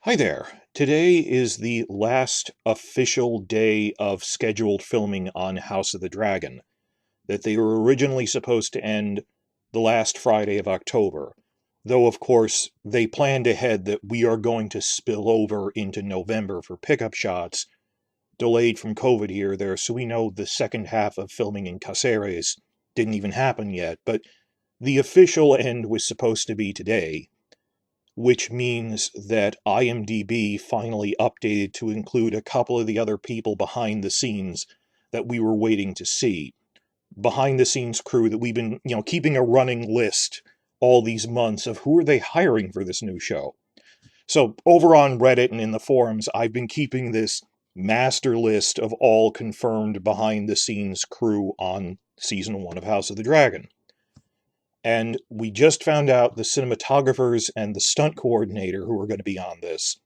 Hi there. Today is the last official day of scheduled filming on House of the Dragon, that they were originally supposed to end the last Friday of October, though of course they planned ahead that we are going to spill over into November for pickup shots, delayed from COVID here there, so we know the second half of filming in Caceres didn't even happen yet, but the official end was supposed to be today, which means that IMDb finally updated to include a couple of the other people behind the scenes that we were waiting to see. Behind the scenes crew that we've been, keeping a running list all these months of who are they hiring for this new show. So over on Reddit and in the forums, I've been keeping this master list of all confirmed behind the scenes crew on season 1 of House of the Dragon. And we just found out the cinematographers and the stunt coordinator who are going to be on this.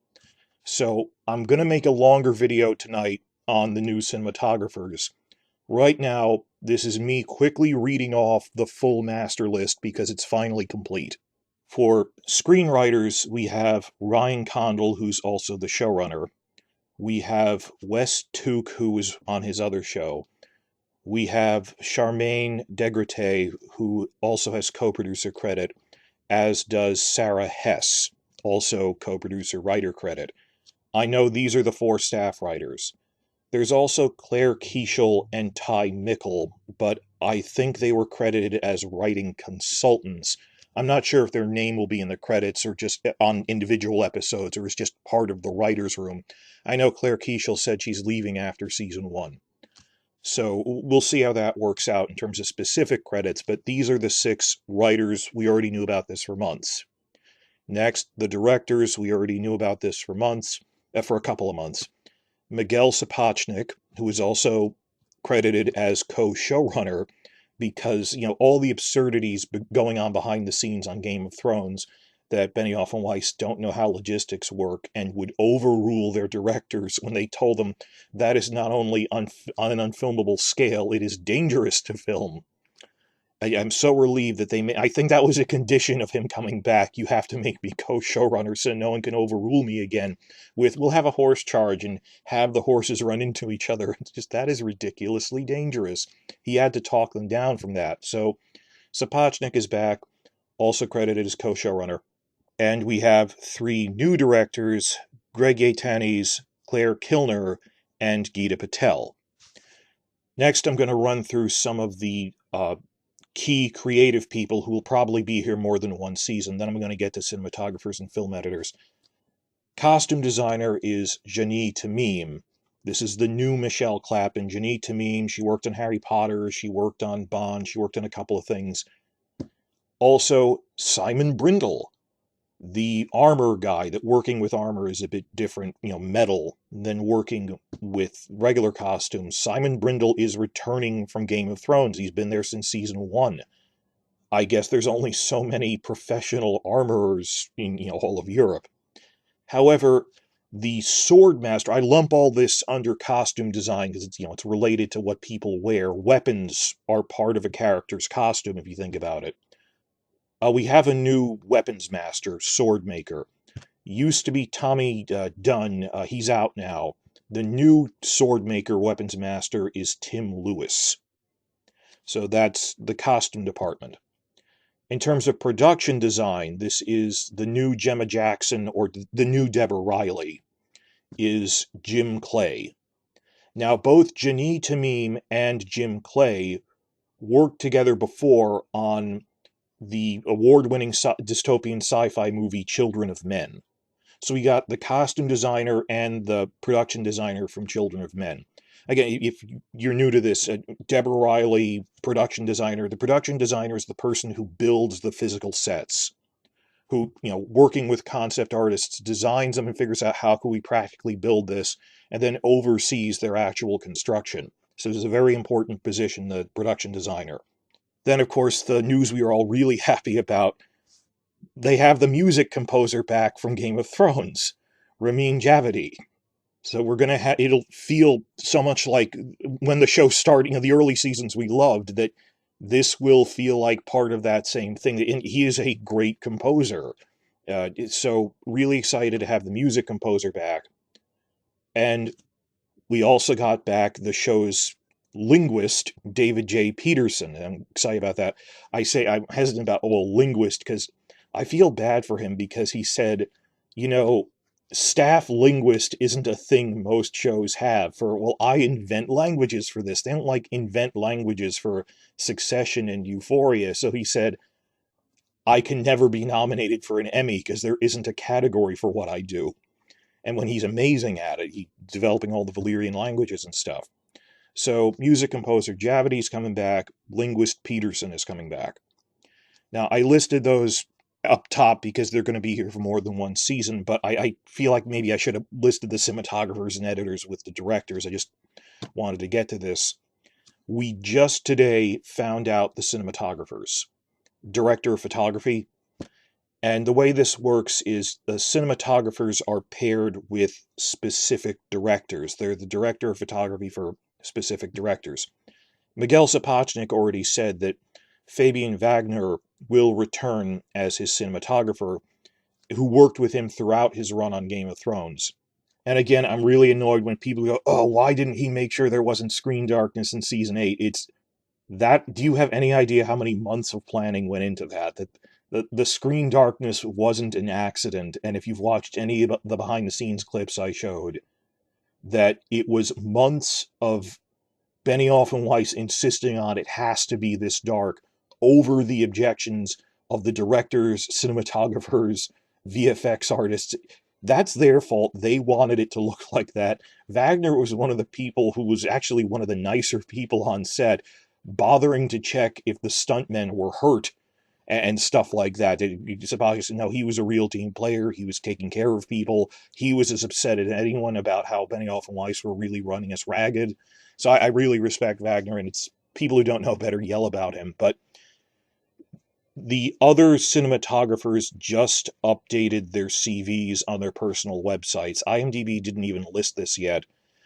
So I'm going to make a longer video tonight on the new cinematographers. Right now, this is me quickly reading off the full master list because it's finally complete. For screenwriters, we have Ryan Condal, who's also the showrunner. We have Wes Took, who was on his other show. We have Charmaine Degrete, who also has co-producer credit, as does Sarah Hess, also co-producer writer credit. I know these are the 4 staff writers. There's also Claire Keishel and Ty Mickle, but I think they were credited as writing consultants. I'm not sure if their name will be in the credits or just on individual episodes or is just part of the writer's room. I know Claire Keishel said she's leaving after season 1. So we'll see how that works out in terms of specific credits, but these are the 6 writers. We already knew about this for months. Next, the directors. We already knew about this for months, for a couple of months. Miguel Sapochnik, who is also credited as co-showrunner because, all the absurdities going on behind the scenes on Game of Thrones that Benioff and Weiss don't know how logistics work and would overrule their directors when they told them that is not only on an unfilmable scale, it is dangerous to film. I'm so relieved that I think that was a condition of him coming back. You have to make me co-showrunner so no one can overrule me again we'll have a horse charge and have the horses run into each other. It's just, that is ridiculously dangerous. He had to talk them down from that. So Sapochnik is back, also credited as co-showrunner. And we have 3 new directors, Greg Yaitanes, Claire Kilner, and Geeta Patel. Next, I'm going to run through some of the key creative people who will probably be here more than one season. Then I'm going to get to cinematographers and film editors. Costume designer is Janie Tamim. This is the new Michelle Clappin. Janie Tamim, she worked on Harry Potter, she worked on Bond, she worked on a couple of things. Also, Simon Brindle, the armor guy. That working with armor is a bit different, metal, than working with regular costumes. Simon Brindle is returning from Game of Thrones. He's been there since season 1. I guess there's only so many professional armorers in, all of Europe. However, the sword master, I lump all this under costume design because it's, it's related to what people wear. Weapons are part of a character's costume if you think about it. We have a new weapons master, sword maker. Used to be Tommy Dunn. He's out now. The new sword maker, weapons master, is Tim Lewis. So that's the costume department. In terms of production design, this is the new Gemma Jackson, or the new Deborah Riley, is Jim Clay. Now, both Janie Tamim and Jim Clay worked together before on the award-winning dystopian sci-fi movie Children of Men. So we got the costume designer and the production designer from Children of Men. Again, if you're new to this, Deborah Riley, production designer. The production designer is the person who builds the physical sets, who, working with concept artists, designs them and figures out how can we practically build this, and then oversees their actual construction. So this is a very important position, the production designer. Then, of course, the news we are all really happy about, they have the music composer back from Game of Thrones, Ramin Djawadi. So we're going to it'll feel so much like when the show started, the early seasons we loved, that this will feel like part of that same thing. And he is a great composer. So really excited to have the music composer back. And we also got back the show's linguist, David J. Peterson. And I'm excited about that. I'm hesitant about, linguist, because I feel bad for him because he said, you know, staff linguist isn't a thing most shows have. I invent languages for this. They don't like invent languages for Succession and Euphoria. So he said, I can never be nominated for an Emmy because there isn't a category for what I do. And when he's amazing at it, he's developing all the Valyrian languages and stuff. So music composer Javity's coming back, linguist Peterson is coming back. Now, I listed those up top because they're going to be here for more than one season, but I feel like maybe I should have listed the cinematographers and editors with the directors. I just wanted to get to this. We just today found out the cinematographers. Director of photography. And the way this works is the cinematographers are paired with specific directors. They're the director of photography for specific directors. Miguel Sapochnik already said that Fabian Wagner will return as his cinematographer, who worked with him throughout his run on Game of Thrones. And again, I'm really annoyed when people go, oh, why didn't he make sure there wasn't screen darkness in Season 8? It's that, do you have any idea how many months of planning went into that? That the screen darkness wasn't an accident, and if you've watched any of the behind-the-scenes clips I showed, that it was months of Benioff and Weiss insisting on it has to be this dark, over the objections of the directors, cinematographers, VFX artists. That's their fault. They wanted it to look like that. Wagner was one of the people who was actually one of the nicer people on set, bothering to check if the stuntmen were hurt and stuff like that. No, he was a real team player. He was taking care of people. He was as upset as anyone about how Benioff and Weiss were really running us ragged. So I really respect Wagner, and it's people who don't know better yell about him. But the other cinematographers just updated their CVs on their personal websites. IMDb didn't even list this yet,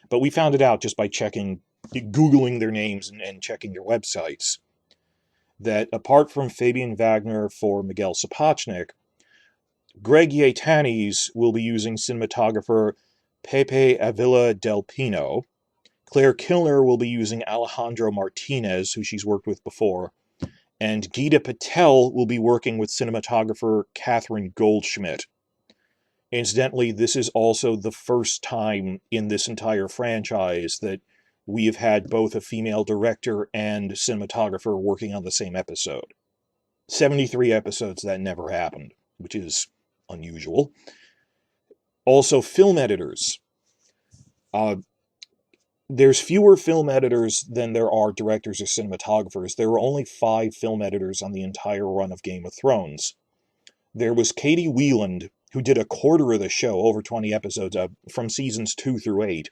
but we found it out just by Googling their names and checking their websites, that apart from Fabian Wagner for Miguel Sapochnik, Greg Yaitanes will be using cinematographer Pepe Avila del Pino. Claire Kilner will be using Alejandro Martinez, who she's worked with before. And Geeta Patel will be working with cinematographer Catherine Goldschmidt. Incidentally, this is also the first time in this entire franchise that we have had both a female director and cinematographer working on the same episode. 73 episodes, that never happened, which is unusual. Also, film editors. There's fewer film editors than there are directors or cinematographers. There were only 5 film editors on the entire run of Game of Thrones. There was Katie Wieland, who did a quarter of the show, over 20 episodes, from seasons 2 through 8.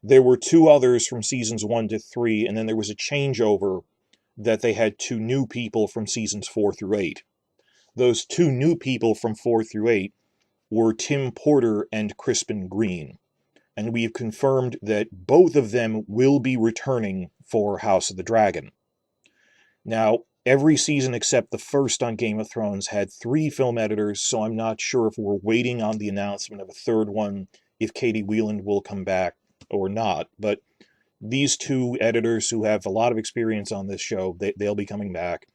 There were 2 others from seasons 1 to 3, and then there was a changeover that they had 2 new people from seasons 4 through 8. Those 2 new people from 4 through 8 were Tim Porter and Crispin Green. And we've confirmed that both of them will be returning for House of the Dragon. Now, every season except the first on Game of Thrones had 3 film editors, so I'm not sure if we're waiting on the announcement of a third one, if Katie Wieland will come back or not. But these 2 editors who have a lot of experience on this show, they'll be coming back.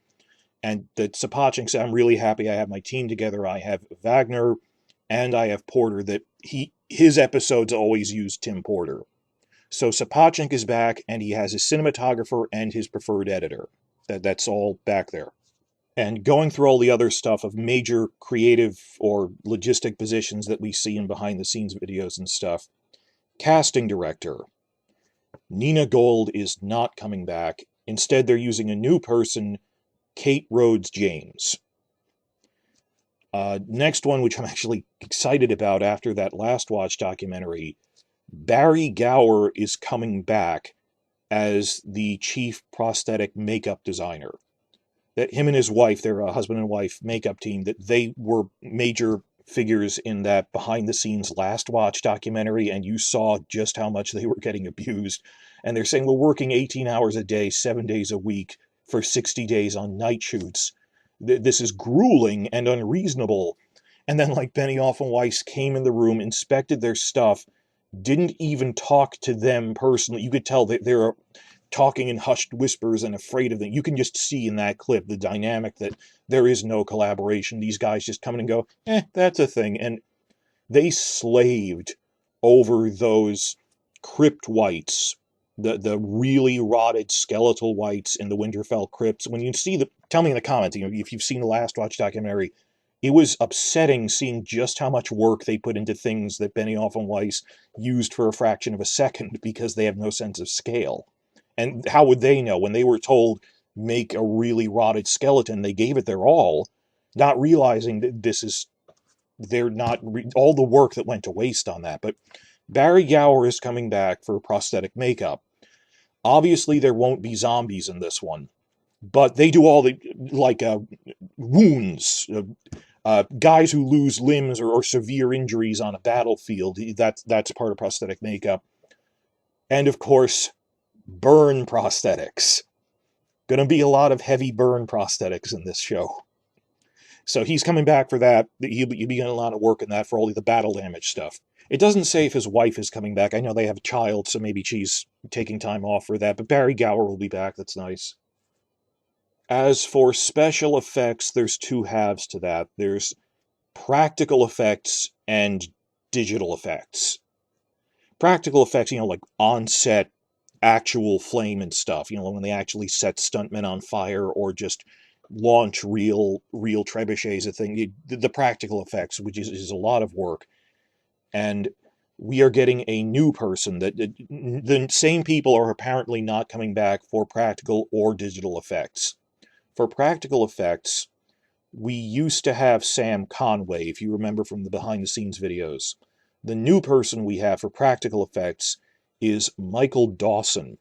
And that Sapochnik said, I'm really happy I have my team together. I have Wagner and I have Porter, that his episodes always use Tim Porter. So Sapochnik is back, and he has his cinematographer and his preferred editor. That's all back there. And going through all the other stuff of major creative or logistic positions that we see in behind-the-scenes videos and stuff. Casting director. Nina Gold is not coming back. Instead, they're using a new person, Kate Rhodes James. Next one, which I'm actually excited about after that Last Watch documentary, Barry Gower is coming back as the chief prosthetic makeup designer. That him and his wife, they're a husband and wife makeup team, that they were major figures in that behind-the-scenes Last Watch documentary, and you saw just how much they were getting abused. And they're saying, we're working 18 hours a day, 7 days a week, for 60 days on night shoots. This is grueling and unreasonable. And then, like, Benioff and Weiss came in the room, inspected their stuff, didn't even talk to them personally. You could tell that they're talking in hushed whispers and afraid of them. You can just see in that clip the dynamic that there is no collaboration. These guys just come in and go, that's a thing. And they slaved over those crypt whites, the really rotted skeletal whites in the Winterfell crypts. When you see tell me in the comments, if you've seen the Last Watch documentary, it was upsetting seeing just how much work they put into things that Benioff and Weiss used for a fraction of a second because they have no sense of scale. And how would they know? When they were told, make a really rotted skeleton, they gave it their all, not realizing that they're not, all the work that went to waste on that. But Barry Gower is coming back for prosthetic makeup. Obviously, there won't be zombies in this one, but they do all the, like, wounds, guys who lose limbs or severe injuries on a battlefield. That's part of prosthetic makeup. And of course, burn prosthetics. Gonna be a lot of heavy burn prosthetics in this show. So he's coming back for that. He'll be getting a lot of work in that for all the battle damage stuff. It doesn't say if his wife is coming back. I know they have a child, so maybe she's taking time off for that. But Barry Gower will be back. That's nice. As for special effects, there's two halves to that. There's practical effects and digital effects. Practical effects, like on-set actual flame and stuff, when they actually set stuntmen on fire or just launch real trebuchets, a thing. The practical effects, which is a lot of work. And we are getting a new person. The same people are apparently not coming back for practical or digital effects. For practical effects, we used to have Sam Conway, if you remember from the behind-the-scenes videos. The new person we have for practical effects is Michael Dawson,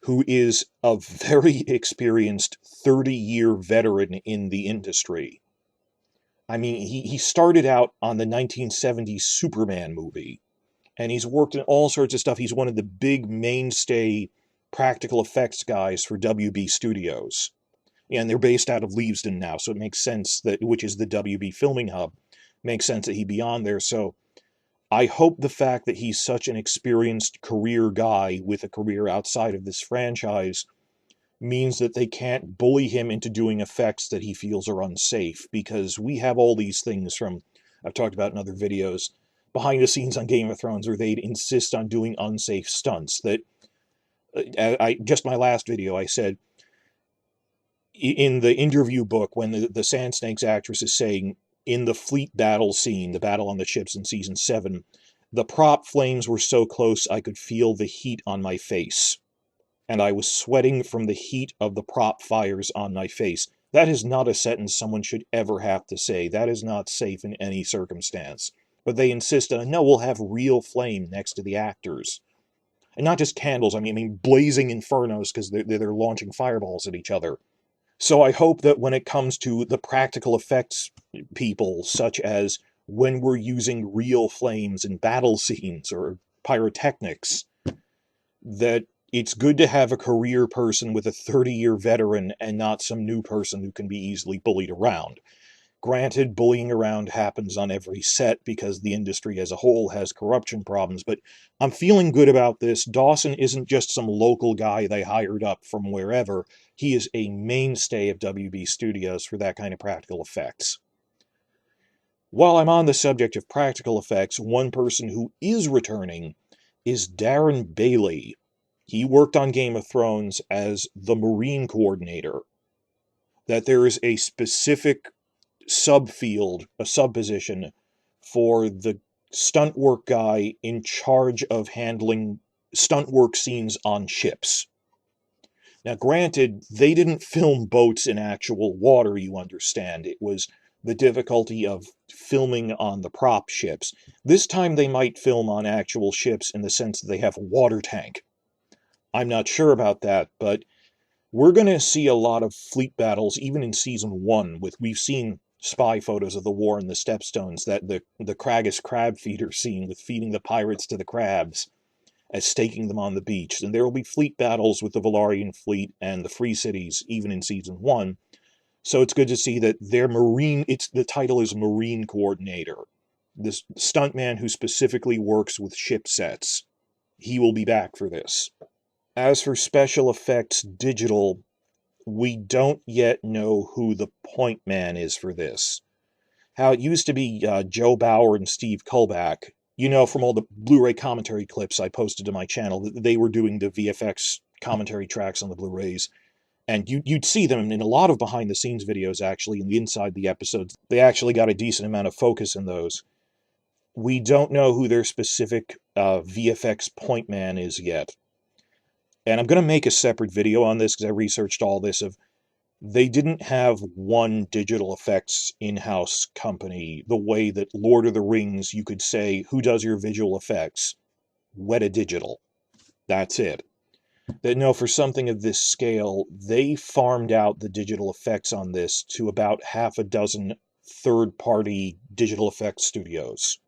who is a very experienced 30-year veteran in the industry. I mean, he started out on the 1970s Superman movie, and he's worked in all sorts of stuff. He's one of the big mainstay practical effects guys for WB Studios. And they're based out of Leavesden now, so it makes sense which is the WB filming hub, makes sense that he'd be on there. So I hope the fact that he's such an experienced career guy with a career outside of this franchise means that they can't bully him into doing effects that he feels are unsafe, because we have all these things from, I've talked about in other videos, behind the scenes on Game of Thrones, where they'd insist on doing unsafe stunts. That, just my last video, I said, in the interview book, when the Sand Snakes actress is saying, in the fleet battle scene, the battle on the ships in season 7, the prop flames were so close I could feel the heat on my face. And I was sweating from the heat of the prop fires on my face. That is not a sentence someone should ever have to say. That is not safe in any circumstance. But they insist on, no, we'll have real flame next to the actors. And not just candles, I mean blazing infernos, because they're launching fireballs at each other. So I hope that when it comes to the practical effects people, such as when we're using real flames in battle scenes or pyrotechnics, that it's good to have a career person with a 30-year veteran and not some new person who can be easily bullied around. Granted, bullying around happens on every set because the industry as a whole has corruption problems, but I'm feeling good about this. Dawson isn't just some local guy they hired up from wherever. He is a mainstay of WB Studios for that kind of practical effects. While I'm on the subject of practical effects, one person who is returning is Darren Bailey. He worked on Game of Thrones as the Marine Coordinator. That there is a specific subfield, a subposition, for the stunt work guy in charge of handling stunt work scenes on ships. Now, granted, they didn't film boats in actual water, you understand. It was the difficulty of filming on the prop ships. This time they might film on actual ships in the sense that they have a water tank. I'm not sure about that, but we're going to see a lot of fleet battles, even in Season 1. We've seen spy photos of the war in the Stepstones, that the Kragus crab feeder scene with feeding the pirates to the crabs as staking them on the beach. And there will be fleet battles with the Velaryon fleet and the Free Cities, even in Season 1. So it's good to see that their the title is Marine Coordinator. This stuntman who specifically works with ship sets. He will be back for this. As for special effects digital, we don't yet know who the point man is for this. How it used to be Joe Bauer and Steve Kullback, from all the Blu-ray commentary clips I posted to my channel, they were doing the VFX commentary tracks on the Blu-rays. And you'd see them in a lot of behind-the-scenes videos, actually, and inside the episodes. They actually got a decent amount of focus in those. We don't know who their specific VFX point man is yet. And I'm going to make a separate video on this because I researched all this. They didn't have one digital effects in-house company the way that Lord of the Rings, you could say, who does your visual effects? Weta Digital. That's it. That no, for something of this scale, they farmed out the digital effects on this to about half a dozen third-party digital effects studios.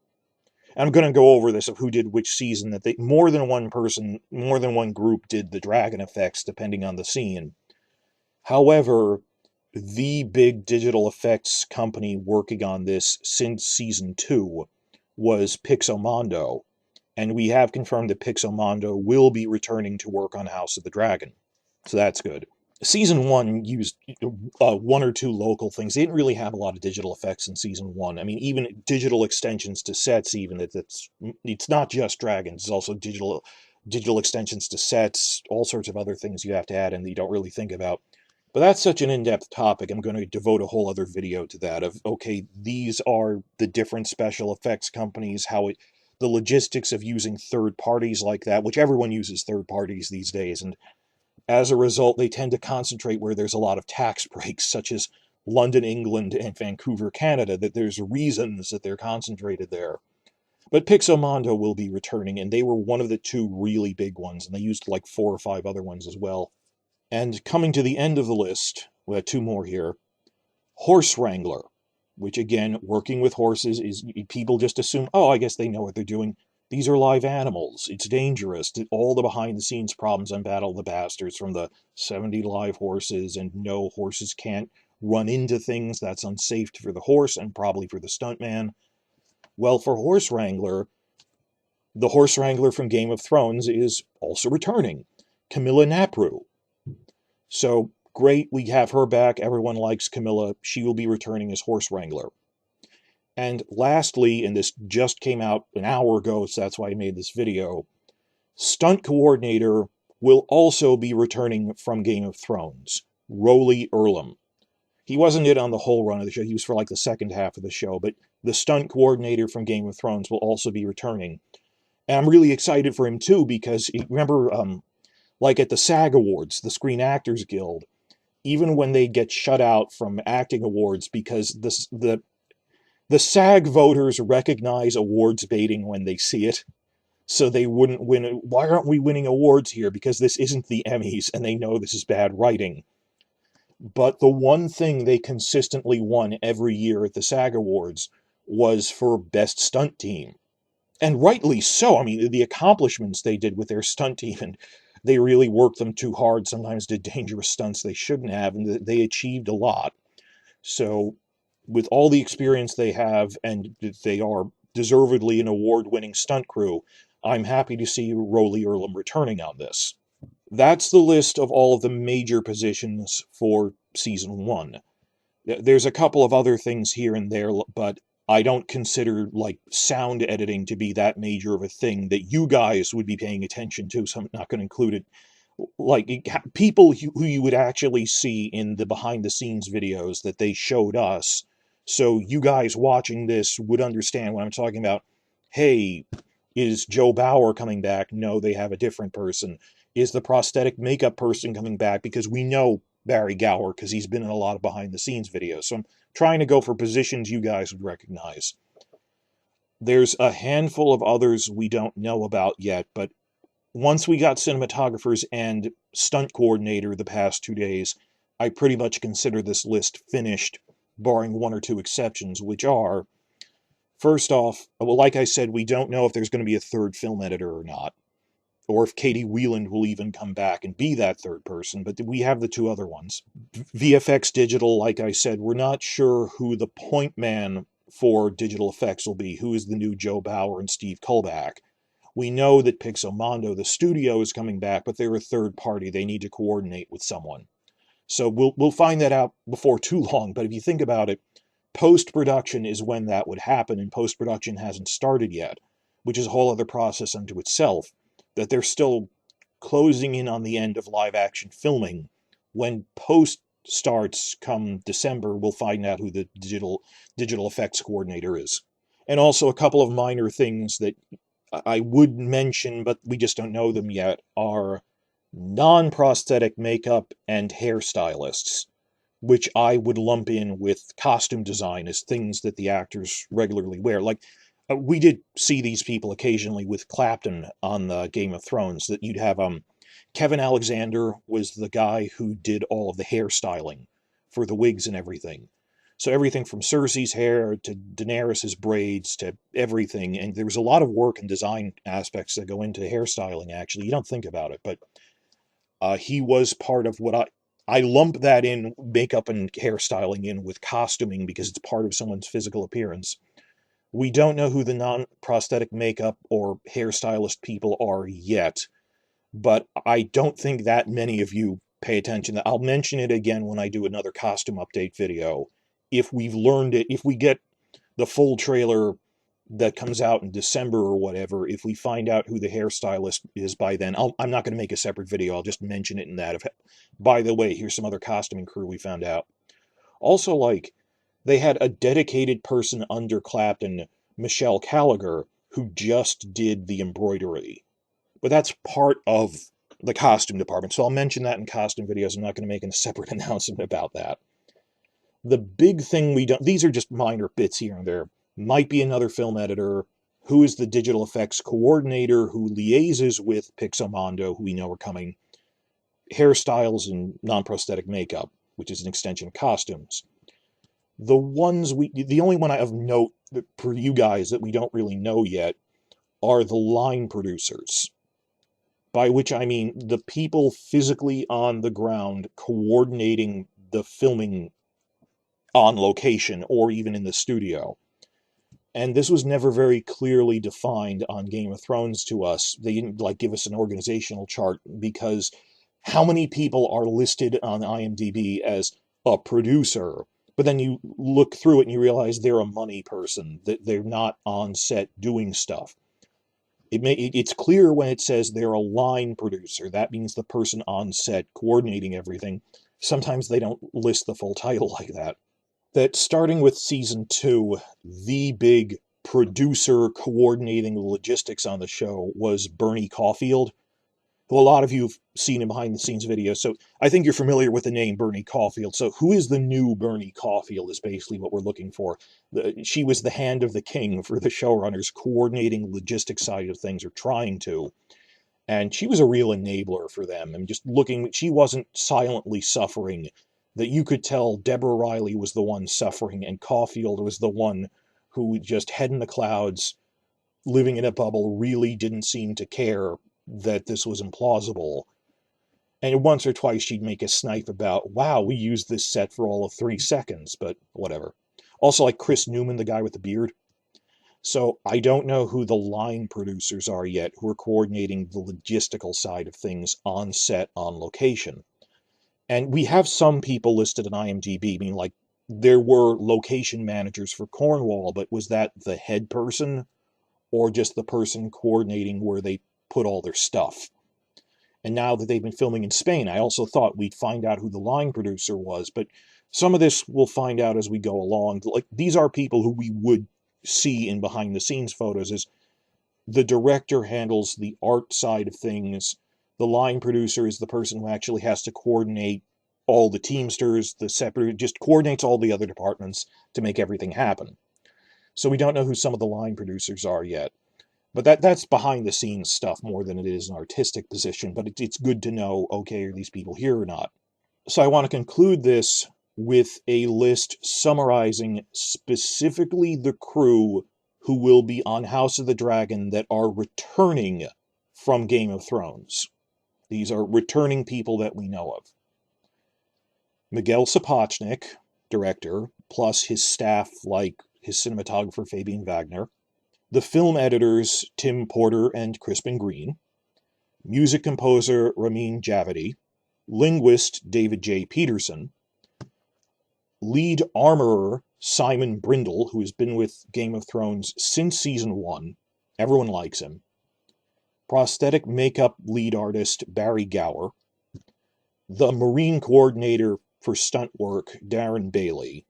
I'm going to go over this of who did which season, that more than one group did the dragon effects, depending on the scene. However, the big digital effects company working on this since season 2 was Pixomondo, and we have confirmed that Pixomondo will be returning to work on House of the Dragon. So that's good. Season 1 used one or two local things. They didn't really have a lot of digital effects in Season 1. I mean, even digital extensions to sets, it's not just dragons, it's also digital extensions to sets, all sorts of other things you have to add in that you don't really think about. But that's such an in-depth topic, I'm going to devote a whole other video to that, of, okay, these are the different special effects companies, the logistics of using third parties like that, which everyone uses third parties these days, and as a result, they tend to concentrate where there's a lot of tax breaks, such as London, England, and Vancouver, Canada, that there's reasons that they're concentrated there. But Pixomondo will be returning, and they were one of the two really big ones, and they used like 4 or 5 other ones as well. And coming to the end of the list, we have 2 more here. Horse Wrangler, which again, working with horses is, people just assume, oh, I guess they know what they're doing. These are live animals. It's dangerous. All the behind-the-scenes problems on Battle of the Bastards, from the 70 live horses, and no, horses can't run into things. That's unsafe for the horse and probably for the stuntman. Well, for Horse Wrangler, the Horse Wrangler from Game of Thrones is also returning. Camilla Napru. So, great, we have her back. Everyone likes Camilla. She will be returning as Horse Wrangler. And lastly, and this just came out an hour ago, so that's why I made this video, stunt coordinator will also be returning from Game of Thrones, Rolly Earlham. He wasn't on the whole run of the show, he was for like the second half of the show, but the stunt coordinator from Game of Thrones will also be returning. And I'm really excited for him too, because remember, like at the SAG Awards, the Screen Actors Guild, even when they get shut out from acting awards because the SAG voters recognize awards baiting when they see it, so they wouldn't win. Why aren't we winning awards here? Because this isn't the Emmys, and they know this is bad writing. But the one thing they consistently won every year at the SAG Awards was for Best Stunt Team. And rightly so. I mean, the accomplishments they did with their stunt team, and they really worked them too hard, sometimes did dangerous stunts they shouldn't have, and they achieved a lot. So, with all the experience they have, and they are deservedly an award-winning stunt crew, I'm happy to see Rolly Earlham returning on this. That's the list of all of the major positions for Season 1. There's a couple of other things here and there, but I don't consider, like, sound editing to be that major of a thing that you guys would be paying attention to, so I'm not going to include it. Like, people who you would actually see in the behind-the-scenes videos that they showed us, so you guys watching this would understand when I'm talking about, hey, is Joe Bauer coming back? No, they have a different person. Is the prosthetic makeup person coming back? Because we know Barry Gower, because he's been in a lot of behind-the-scenes videos. So I'm trying to go for positions you guys would recognize. There's a handful of others we don't know about yet, but once we got cinematographers and stunt coordinator the past 2 days, I pretty much consider this list finished, barring 1 or 2 exceptions, which are, first off, well, like I said, we don't know if there's going to be a 3rd film editor or not. or if Katie Wieland will even come back and be that third person, but we have the two other ones. VFX Digital, like I said, we're not sure who the point man for digital effects will be, who is the new Joe Bauer and Steve Kullback. We know that Pixomondo, the studio, is coming back, but they're a third party. They need to coordinate with someone. So we'll find that out before too long, but if you think about it, post-production is when that would happen, and post-production hasn't started yet, which is a whole other process unto itself, that they're still closing in on the end of live-action filming. When post starts come December, we'll find out who the digital effects coordinator is. And also a couple of minor things that I would mention, but we just don't know them yet, are non-prosthetic makeup and hairstylists, which I would lump in with costume design as things that the actors regularly wear. Like, we did see these people occasionally with Clapton on the Game of Thrones, that you'd have, Kevin Alexander was the guy who did all of the hairstyling for the wigs and everything. So everything from Cersei's hair to Daenerys' braids to everything, and there was a lot of work and design aspects that go into hairstyling, actually. You don't think about it, but he was part of what I lump that in, makeup and hairstyling, in with costuming, because it's part of someone's physical appearance. We don't know who the non-prosthetic makeup or hairstylist people are yet, but I don't think that many of you pay attention. I'll mention it again when I do another costume update video. If we've learned it, if we get the full trailer that comes out in December or whatever, if we find out who the hairstylist is by then, I'm not going to make a separate video. I'll just mention it in that. By the way, here's some other costuming crew we found out. Also, like, they had a dedicated person under Clapton, Michelle Gallagher, who just did the embroidery. But that's part of the costume department, so I'll mention that in costume videos. I'm not going to make a separate announcement about that. The big thing we don't... These are just minor bits here and there. Might be another film editor, who is the digital effects coordinator, who liaises with Pixomondo, who we know are coming, hairstyles and non-prosthetic makeup, which is an extension of costumes. The only one I have note for you guys that we don't really know yet are the line producers. By which I mean the people physically on the ground coordinating the filming on location or even in the studio. And this was never very clearly defined on Game of Thrones to us. They didn't give us an organizational chart, because how many people are listed on IMDb as a producer? But then you look through it and you realize they're a money person, that they're not on set doing stuff. It's clear when it says they're a line producer. That means the person on set coordinating everything. Sometimes they don't list the full title like that. That starting with season 2, the big producer coordinating the logistics on the show was Bernie Caulfield, who a lot of you have seen in behind-the-scenes videos, so I think you're familiar with the name Bernie Caulfield. So who is the new Bernie Caulfield is basically what we're looking for. She was the hand of the king for the showrunners, coordinating the logistics side of things, or trying to. And she was a real enabler for them. And just looking, she wasn't silently suffering. That you could tell Deborah Riley was the one suffering, and Caulfield was the one who, just head in the clouds, living in a bubble, really didn't seem to care that this was implausible. And once or twice she'd make a snipe about, wow, we used this set for all of 3 seconds, but whatever. Also, like Chris Newman, the guy with the beard. So I don't know who the line producers are yet, who are coordinating the logistical side of things on set, on location. And we have some people listed on IMDb. I mean, like, there were location managers for Cornwall, but was that the head person, or just the person coordinating where they put all their stuff? And now that they've been filming in Spain, I also thought we'd find out who the line producer was, but some of this we'll find out as we go along. Like, these are people who we would see in behind-the-scenes photos, as the director handles the art side of things. The line producer is the person who actually has to coordinate all the teamsters, the separate, just coordinates all the other departments to make everything happen. So we don't know who some of the line producers are yet. But that's behind-the-scenes stuff more than it is an artistic position. But it's good to know, okay, are these people here or not? So I want to conclude this with a list summarizing specifically the crew who will be on House of the Dragon that are returning from Game of Thrones. These are returning people that we know of. Miguel Sapochnik, director, plus his staff like his cinematographer Fabian Wagner, the film editors Tim Porter and Crispin Green, music composer Ramin Djawadi, linguist David J. Peterson, lead armorer Simon Brindle, who has been with Game of Thrones since season 1. Everyone likes him. Prosthetic makeup lead artist Barry Gower, the marine coordinator for stunt work Darren Bailey,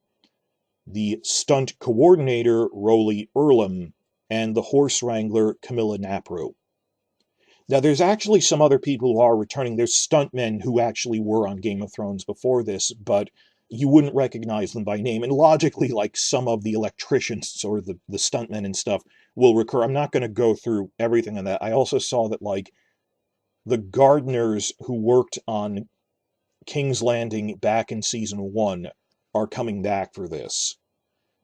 the stunt coordinator Rolly Earlham, and the horse wrangler Camilla Napru. Now, there's actually some other people who are returning. There's stuntmen who actually were on Game of Thrones before this, but you wouldn't recognize them by name. And logically, like some of the electricians or the stuntmen and stuff will recur. I'm not going to go through everything on that. I also saw that, like, the gardeners who worked on King's Landing back in season 1 are coming back for this.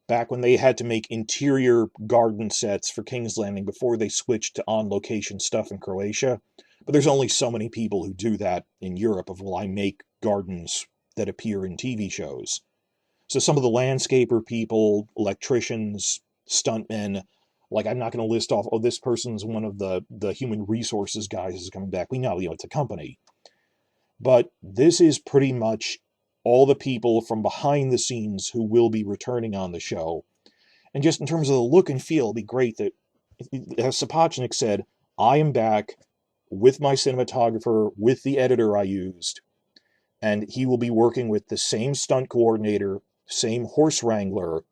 Back when they had to make interior garden sets for King's Landing before they switched to on-location stuff in Croatia. But there's only so many people who do that in Europe of, well, I make gardens that appear in TV shows. So some of the landscaper people, electricians, stuntmen, like, I'm not going to list off, oh, this person's one of the human resources guys is coming back. We know, it's a company. But this is pretty much all the people from behind the scenes who will be returning on the show. And just in terms of the look and feel, it'd be great that, as Sapochnik said, I am back with my cinematographer, with the editor I used, and he will be working with the same stunt coordinator, same horse wrangler,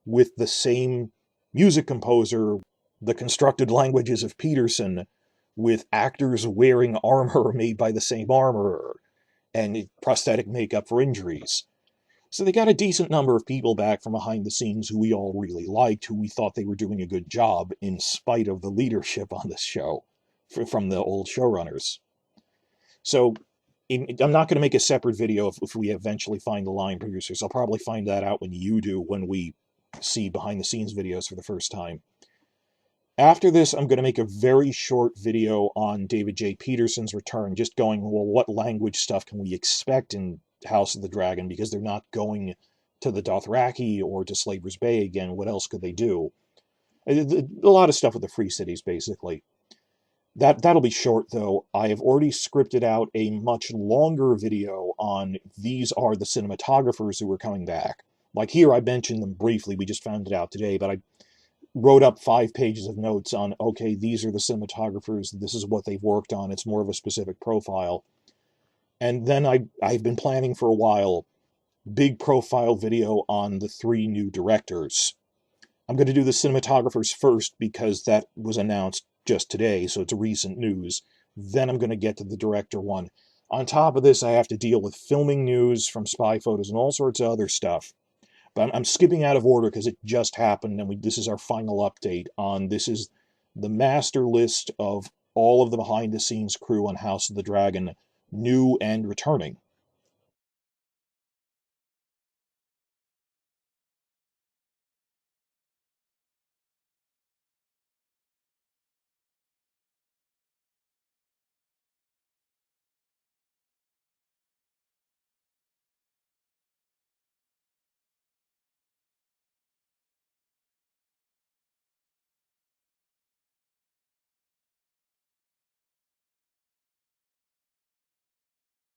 with the same music composer, the constructed languages of Peterson, with actors wearing armor made by the same armorer, and prosthetic makeup for injuries. So they got a decent number of people back from behind the scenes who we all really liked, who we thought they were doing a good job in spite of the leadership on this show from the old showrunners. So I'm not going to make a separate video if we eventually find the line producers. I'll probably find that out when you do, when we see behind the scenes videos for the first time. After this, I'm going to make a very short video on David J. Peterson's return, just going, well, what language stuff can we expect in House of the Dragon, because they're not going to the Dothraki or to Slaver's Bay again. What else could they do? A lot of stuff with the Free Cities, basically. That'll be short, though. I have already scripted out a much longer video on these are the cinematographers who are coming back. Like here, I mentioned them briefly, we just found it out today, but I wrote up 5 pages of notes on, okay, these are the cinematographers, this is what they've worked on, it's more of a specific profile. And then I've been planning for a while, big profile video on the 3 new directors. I'm going to do the cinematographers first because that was announced just today, so it's recent news. Then I'm going to get to the director one. On top of this, I have to deal with filming news from spy photos and all sorts of other stuff. But I'm skipping out of order because it just happened, and this is our final update on, this is the master list of all of the behind-the-scenes crew on House of the Dragon, new and returning.